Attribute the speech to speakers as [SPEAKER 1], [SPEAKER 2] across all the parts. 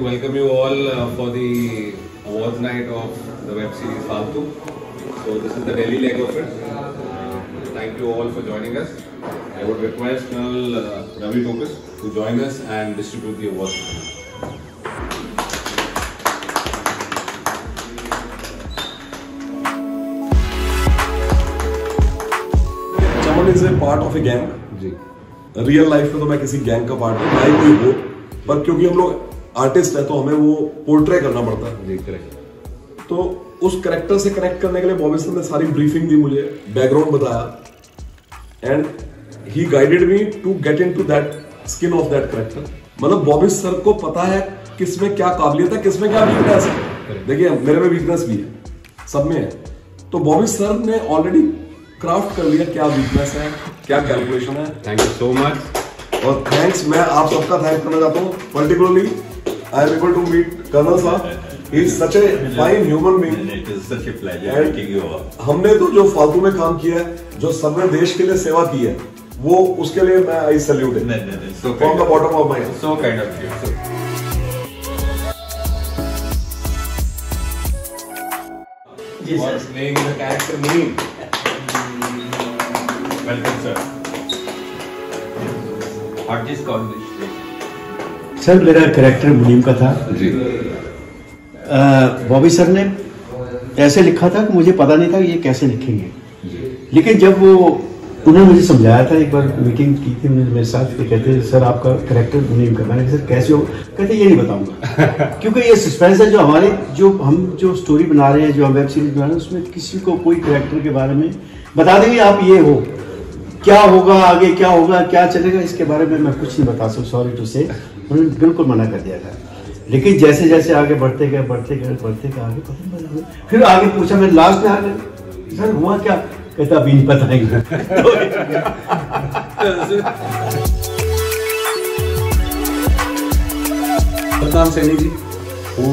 [SPEAKER 1] to welcome you all for the awards night of the web series Faltu. So this is the Delhi leg of it. Thank you all for joining us. I would request Colonel Ravi Tokus to join us and distribute the awards.
[SPEAKER 2] Chaman is a part of a gang. Real life में तो मैं किसी gang का part हूँ, भाई कोई हो, पर क्योंकि हम लोग आर्टिस्ट है तो हमें वो पोर्ट्रे करना पड़ता है। जी करेक्ट। तो उस कैरेक्टर से कनेक्ट करने के लिए बॉबी सर ने सारी ब्रीफिंग दी, मुझे बैकग्राउंड बताया and he guided me to get into that skin of that character. मतलब बॉबी सर को पता है किसमें क्या काबिलियत है, किसमें क्या वीकनेस है। देखिए मेरे में वीकनेस भी है, सब में है। तो बॉबी सर ने ऑलरेडी क्राफ्ट कर लिया क्या वीकनेस है, क्या कैलकुलेशन है।
[SPEAKER 1] Thank you so much.
[SPEAKER 2] और थैंक्स मैं आप सबका थैंक करना चाहता हूँ। Particularly I am able to meet colonel साहब, he is such a fine human being.
[SPEAKER 3] It is such a pleasure meeting you all.
[SPEAKER 2] हमने तो जो फालतू में काम किया है, जो सबने देश के लिए सेवा की है, वो उसके लिए मैं आई salute from the bottom of my heart.
[SPEAKER 3] So kind of you.
[SPEAKER 1] Was playing the character Munim.
[SPEAKER 3] Welcome, sir. What is called this?
[SPEAKER 4] Sir मेरा कैरेक्टर मुनीम का था
[SPEAKER 1] जी।
[SPEAKER 4] बॉबी सर ने ऐसे लिखा था कि मुझे पता नहीं था कि ये कैसे लिखेंगे। लेकिन जब वो उन्होंने मुझे समझाया था, एक बार मीटिंग की थी उन्होंने मेरे साथ, तो कहते सर आपका कैरेक्टर मुनीम का। मैंने कहा सर कैसे हो? कहते ये नहीं बताऊंगा क्योंकि ये सस्पेंस है। जो हमारे जो स्टोरी बना रहे हैं, जो हम वेब सीरीज बना रहे हैं, उसमें किसी को कोई कैरेक्टर के बारे में बता देंगे आप ये हो, क्या होगा आगे, क्या होगा, क्या चलेगा, इसके बारे में मैं कुछ नहीं बता सकता। सॉरी टू से उन्होंने बिल्कुल मना कर दिया था। लेकिन जैसे जैसे आगे बढ़ते गए आगे पता नहीं लगा। फिर आगे पूछा, मैं लास्ट में आगे सर हुआ क्या? कहता अभी नहीं बताएंगे।
[SPEAKER 1] Pratham Saini ji, who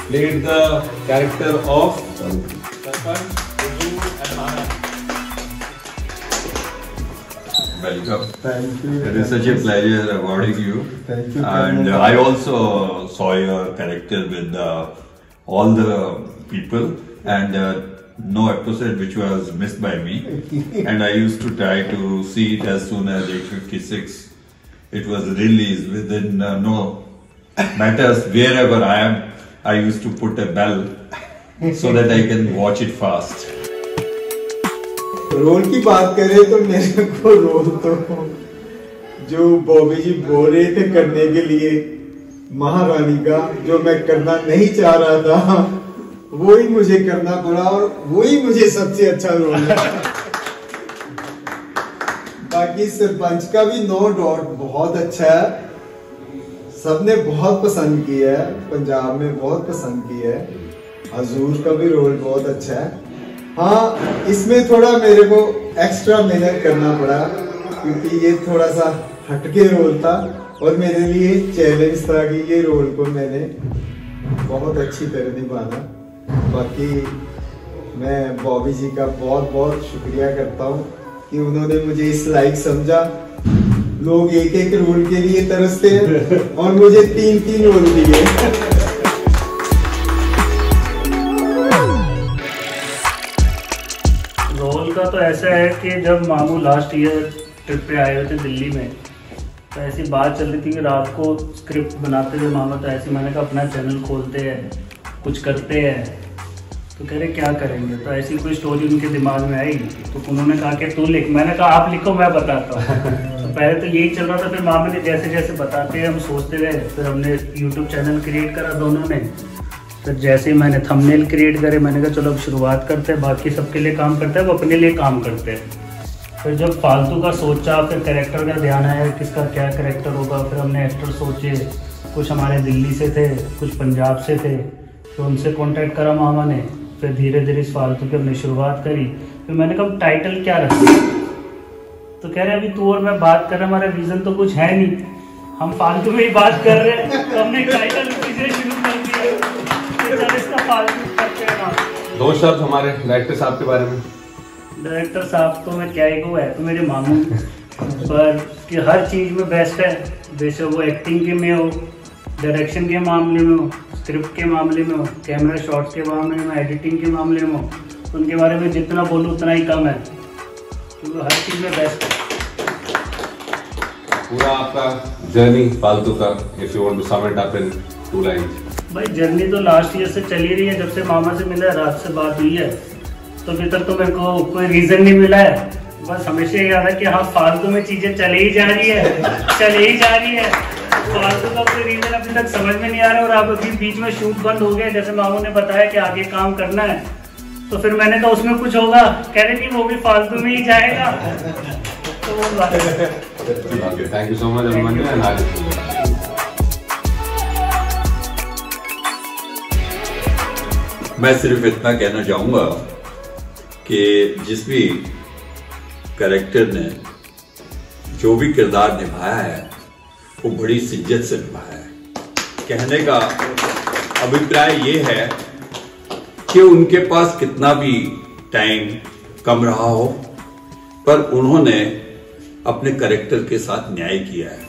[SPEAKER 1] played the character of Sarpanch, Udu and Maharaj.
[SPEAKER 3] Welcome.
[SPEAKER 4] Thank you.
[SPEAKER 3] It is such a pleasure awarding you.
[SPEAKER 4] Thank you.
[SPEAKER 3] And I also saw your character with all the people, and no episode which was missed by me. And I used to try to see it as soon as 8:56 it was released. Within no matters wherever I am, I used to put a bell so that I can watch it fast.
[SPEAKER 5] Role की बात करें तो मेरे को role तो जो बॉबी जी बोल रहे थे करने के लिए महारानी का, जो मैं करना नहीं चाह रहा था, वो ही मुझे करना पड़ा और वही मुझे सबसे अच्छा रोल है। बाकी सरपंच का भी नो डाउट बहुत अच्छा है, सबने बहुत पसंद किया है, पंजाब में बहुत पसंद किया है। हजूर का भी रोल बहुत अच्छा है। हाँ, इसमें थोड़ा मेरे को एक्स्ट्रा मेहनत करना पड़ा क्योंकि ये थोड़ा सा हटके रोल था और मेरे लिए चैलेंज था कि ये रोल को मैंने बहुत अच्छी तरह निभाना। बाकी मैं बॉबी जी का बहुत बहुत शुक्रिया करता हूँ कि उन्होंने मुझे इस लायक समझा। लोग एक एक रोल के लिए तरसते हैं और मुझे 3-3 रोल दिए।
[SPEAKER 6] रोल का तो ऐसा है कि जब मामू लास्ट ईयर ट्रिप पे आए हुए थे दिल्ली में, तो ऐसी बात चल रही थी कि रात को स्क्रिप्ट बनाते हुए मामा तो ऐसे, मैंने कहा अपना चैनल खोलते हैं, कुछ करते हैं। तो कह रहे क्या करेंगे? तो ऐसी कोई स्टोरी उनके दिमाग में आई तो उन्होंने कहा कि तू लिख। मैंने कहा आप लिखो, मैं बताता हूँ। तो पहले तो यही चल रहा था, फिर मामा ने जैसे जैसे बताते हम सोचते गए। फिर हमने यूट्यूब चैनल क्रिएट करा दोनों ने। फिर जैसे ही मैंने थंबनेल क्रिएट करे, मैंने कहा चलो अब शुरुआत करते हैं, बाकी सबके लिए काम करते हैं, वो अपने लिए काम करते हैं। फिर जब फालतू का सोचा, फिर कैरेक्टर का ध्यान आया किसका क्या कैरेक्टर होगा। फिर हमने एक्टर सोचे, कुछ हमारे दिल्ली से थे, कुछ पंजाब से थे, तो उनसे कांटेक्ट करा मामा ने। फिर धीरे धीरे इस फालतू की हमने शुरुआत करी। फिर मैंने कहा टाइटल क्या रखें? तो कह रहे अभी तू और मैं बात कर रहे हैं, हमारा रीज़न तो कुछ है नहीं, हम फालतू में ही बात कर रहे हैं। तो हमने टाइटल से शुरू कर दिया, इसका फालतू करते हैं ना।
[SPEAKER 1] 2 शब्द हमारे डायरेक्टर साहब के बारे में।
[SPEAKER 6] डायरेक्टर साहब तो मैं क्या ही कहूँ, है तो मेरे मामू, पर कि हर चीज़ में बेस्ट है। जैसे वो एक्टिंग के में हो डायरेक्शन के मामले में हो, स्क्रिप्ट के मामले में हो, कैमरा शॉट्स के मामले में, एडिटिंग के मामले में हो, उनके बारे में जितना बोलूँ उतना ही कम है, क्योंकि हर चीज़ में बेस्ट है।
[SPEAKER 1] पूरा आपका जर्नी फालतू का, if you want to sum it up in 2 lines.
[SPEAKER 6] भाई जर्नी तो लास्ट ईयर से चली रही है, जब से मामा से मिला, रात से बात हुई है, तो अभी तक तो मेरे को कोई रीजन नहीं मिला है। बस हमेशा ये याद है कि हाँ फालतू में चीजें चली ही जा रही है, चली ही जा रही है, फालतू का कोई रीजन अभी तक समझ में नहीं आ रहा है। और आप अभी बीच में शूट बंद हो गया, जैसे मामू ने बताया कि आगे काम करना है, तो फिर मैंने कहा उसमें कुछ होगा, कह रहे नहीं वो भी फालतू में ही जाएगा। तो वो बात है।
[SPEAKER 1] Thank you so much Abhimanyu.
[SPEAKER 3] मैं सिर्फ इतना कहना चाहूंगा कि जिस भी कैरेक्टर ने जो भी किरदार निभाया है वो बड़ी शिद्दत से निभाया है। कहने का अभिप्राय ये है कि उनके पास कितना भी टाइम कम रहा हो, पर उन्होंने अपने कैरेक्टर के साथ न्याय किया है।